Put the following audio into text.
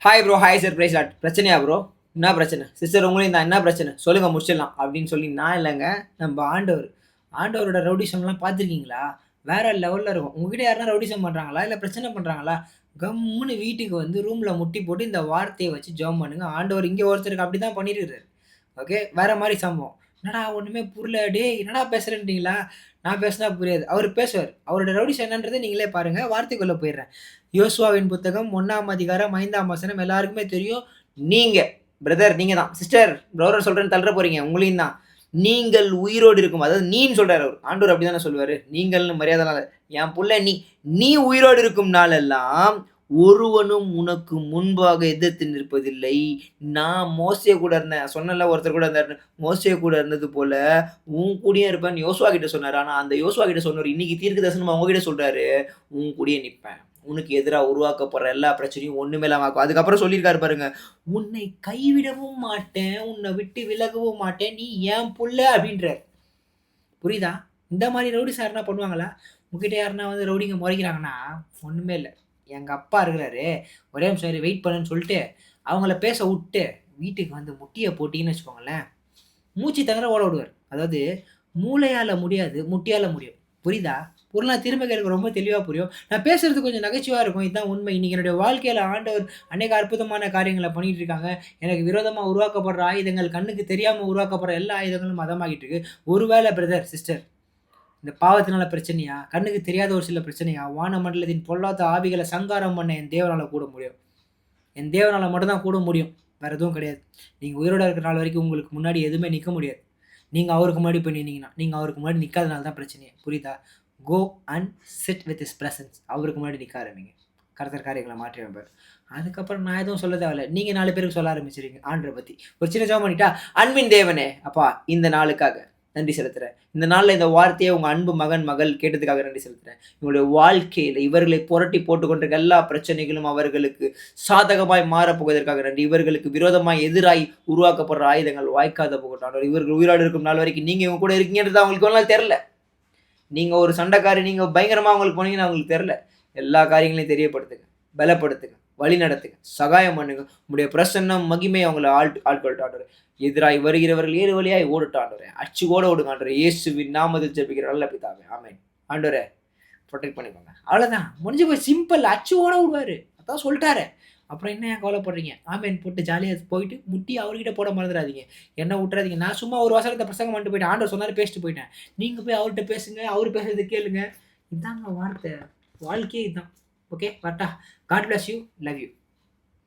Hi bro, hi sir, price lot. பிரச்சனையா bro? என்ன பிரச்சனை? சிஸ்டர் உங்களையும் தான், என்ன பிரச்சனை சொல்லுங்க, முடிச்சிடலாம் அப்படின்னு சொல்லி நான் இல்லைங்க, நம்ம ஆண்டவர். ஆண்டவரோட ரவுடிசம்லாம் பார்த்துருக்கீங்களா? வேற லெவலில் இருக்கும். உங்ககிட்ட யாருன்னா ரவுடிசம் பண்ணுறாங்களா, இல்லை பிரச்சனை பண்ணுறாங்களா, கம்முன்னு வீட்டுக்கு வந்து ரூமில் முட்டி போட்டு இந்த வார்த்தையை வச்சு ஜெபம் பண்ணுங்க. ஆண்டவர் இங்கே ஒருத்தருக்கு அப்படி தான் பண்ணியிருக்காரு. ஓகே, வேற மாதிரி சம்பவம். என்னடா ஒன்றுமே புரியல, டேய் என்னடா பேசுறேன்றீங்களா? நான் பேசினா புரியாது, அவர் பேசுவார். அவரோட ரவுடிசம் என்னன்றதை நீங்களே பாருங்க. வார்த்தைக்குள்ளே போயிடுறேன். யோசுவாவின் புத்தகம் 1ஆம் அதிகாரம் 5ஆம் வசனம் எல்லாருக்குமே தெரியும். நீங்க பிரதர், நீங்க தான் சிஸ்டர், பிரதர் சொல்றேன்னு தள்ளுற போறீங்க, உங்களையும் தான். நீங்கள் உயிரோடு இருக்கும், அதாவது நீன்னு சொல்றாரு அவர். ஆண்டவர் அப்படிதானே சொல்லுவாரு, நீங்கள்னு மரியாதைனால. என் புள்ள நீ நீ உயிரோடு இருக்கும் நாளெல்லாம் ஒருவனும் உனக்கு முன்பாக எதிர்த்து நிற்பதில்லை. நான் மோசே கூட இருந்தேன் சொன்னல, ஒருத்தர் கூட இருந்தார், மோசே கூட இருந்தது போல உன் கூடயே இருப்பேன்னு யோசுவா கிட்ட சொன்னாரு. ஆனா அந்த யோசுவா கிட்ட சொன்னவர் இன்னைக்கு தீர்க்க தரிசனம் உங்ககிட்ட சொல்றாரு, உன் கூடயே நிற்பேன், உனக்கு எதிராக உருவாக்கப்படுற எல்லா பிரச்சனையும் ஒண்ணுமே இல்லாம ஆக்கும். அதுக்கப்புறம் சொல்லியிருக்காரு பாருங்க, உன்னை கைவிடவும் மாட்டேன், உன்னை விட்டு விலகவும் மாட்டேன், நீ ஏன் புள்ள அப்படின்றார். புரியுதா? இந்த மாதிரி ரவுடி சார் என்ன பண்ணுவாங்களா? உங்ககிட்ட யாருன்னா வந்து ரவுடிங்க முறைக்கிறாங்கன்னா ஒண்ணுமே இல்லை. எங்க அப்பா இருக்கிறாரு, ஒரே நிமிஷம் வெயிட் பண்ணுன்னு சொல்லிட்டு அவங்கள பேச விட்டு வீட்டுக்கு வந்து முட்டியை போட்டிங்கன்னு வச்சுக்கோங்களேன், மூச்சு தங்குற ஓட விடுவார். அதாவது மூளையால முடியாது, முட்டியால முடியும். புரியுதா? பொருளா திரும்ப கேட்க ரொம்ப தெளிவா புரியும். நான் பேசுறது கொஞ்சம் நகைச்சுவா இருக்கும். இதுதான் உண்மை. இன்னைக்கு என்னுடைய வாழ்க்கையில ஆண்டவர் அநேக அற்புதமான காரியங்களை பண்ணிட்டு இருக்காங்க. எனக்கு விரோதமா உருவாக்கப்படுற ஆயுதங்கள், கண்ணுக்கு தெரியாம உருவாக்கப்படுற எல்லா ஆயுதங்களும் மதமாகிட்டு இருக்கு. ஒருவேளை பிரதர், சிஸ்டர், இந்த பாவத்தினால பிரச்சனையா, கண்ணுக்கு தெரியாத ஒரு சில பிரச்சனையா, வானமண்டலத்தின் பொல்லாத ஆவிகளை சங்காரம் பண்ண என் தேவனால கூட முடியும். என் தேவனால மட்டும்தான் கூட முடியும். வேற எதுவும் கிடையாது. நீங்க உயிரோட இருக்கிற நாள் வரைக்கும் உங்களுக்கு முன்னாடி எதுவுமே நிக்க முடியாது. நீங்க அவருக்கு முன்னாடி போய் நின்னீங்கன்னா, நீங்க அவருக்கு முன்னாடி நிக்காதனால தான் பிரச்சனையே. புரியுதா? Go and sit with his presence. அவருக்கு முன்னாடி நிக்க ஆரம்பிங்க. கர்த்தர் காரியங்களை மாற்றி வைப்பார். அதுக்கப்புறம் நான் எதுவும் சொல்ல தேவையில்ல. நீங்க 4 பேருக்கு சொல்ல ஆரம்பிச்சிருங்க ஆண்டவரை பத்தி. ஒரு சின்ன ஜெபம் பண்ணிட்டா, அன்பின் தேவனே, அப்பா இந்த நாளுக்காக நன்றி செலுத்துறேன். இந்த நாள்ல இந்த வார்த்தையை உங்க அன்பு மகன் மகள் கேட்டதுக்காக நன்றி செலுத்துறேன். இவங்களுடைய வாழ்க்கையில இவர்களை புரட்டி போட்டு கொண்டிருக்க எல்லா பிரச்சனைகளும் அவர்களுக்கு சாதகமாய் மாறப்போவதற்காக நன்றி. இவர்களுக்கு விரோதமாய் எதிராய் உருவாக்கப்படுற ஆயுதங்கள் வாய்க்காத போகட்டும். இவர்கள் உயிரோடு இருக்கும் நாள் வரைக்கும் நீங்க இவங்க கூட இருக்கீங்கன்றது அவங்களுக்கு ஒரு நாள் தெரியல. நீங்க ஒரு சண்டைக்காரி, நீங்க பயங்கரமா அவங்களுக்கு போனீங்கன்னு அவங்களுக்கு தெரியல. எல்லா காரியங்களையும் தெரியப்படுத்துங்க, பலப்படுத்துங்க, வழி நடத்துங்க, சகாயம் பண்ணுங்க. உங்களுடைய பிரசன்னம் மகிமை அவங்களை ஆட்கொள்ட்டாண்டவர். எதிராய் வருகிறவர்கள் ஏறு வழியாய் ஓடுட்டாண்டவரே, அச்சு கூட ஓடுங்க ஆண்டவரே. இயேசுவின் நாமத்தில் ஜெபிக்கிற நல்ல பிதாவே, ஆமென். ஆண்டவரே ப்ரொடெக்ட் பண்ணிக்கோங்க. அவ்வளவுதான், முடிஞ்சு போய் சிம்பிள். அச்சு ஓட விடுவாரு, அதான் சொல்லிட்டாரு. அப்புறம் என்ன ஏன் கவலைப்படுறீங்க? ஆமேன் போட்டு ஜாலியாக போயிட்டு முட்டி அவர்கிட்ட போட மறந்துடாதீங்க. என்ன விட்டுறாதீங்க. நான் சும்மா ஒரு வசனத்தை பிரசங்கம் பண்ணிட்டு போயிட்டேன், ஆண்டவர் சொன்னாரு பேசிட்டு போயிட்டேன். நீங்க போய் அவர்கிட்ட பேசுங்க, அவர் பேசுறது கேளுங்க. இதாங்க வார்த்தை, வாழ்க்கையே இதுதான். ஓகே, வரட்டா? God bless you, love you.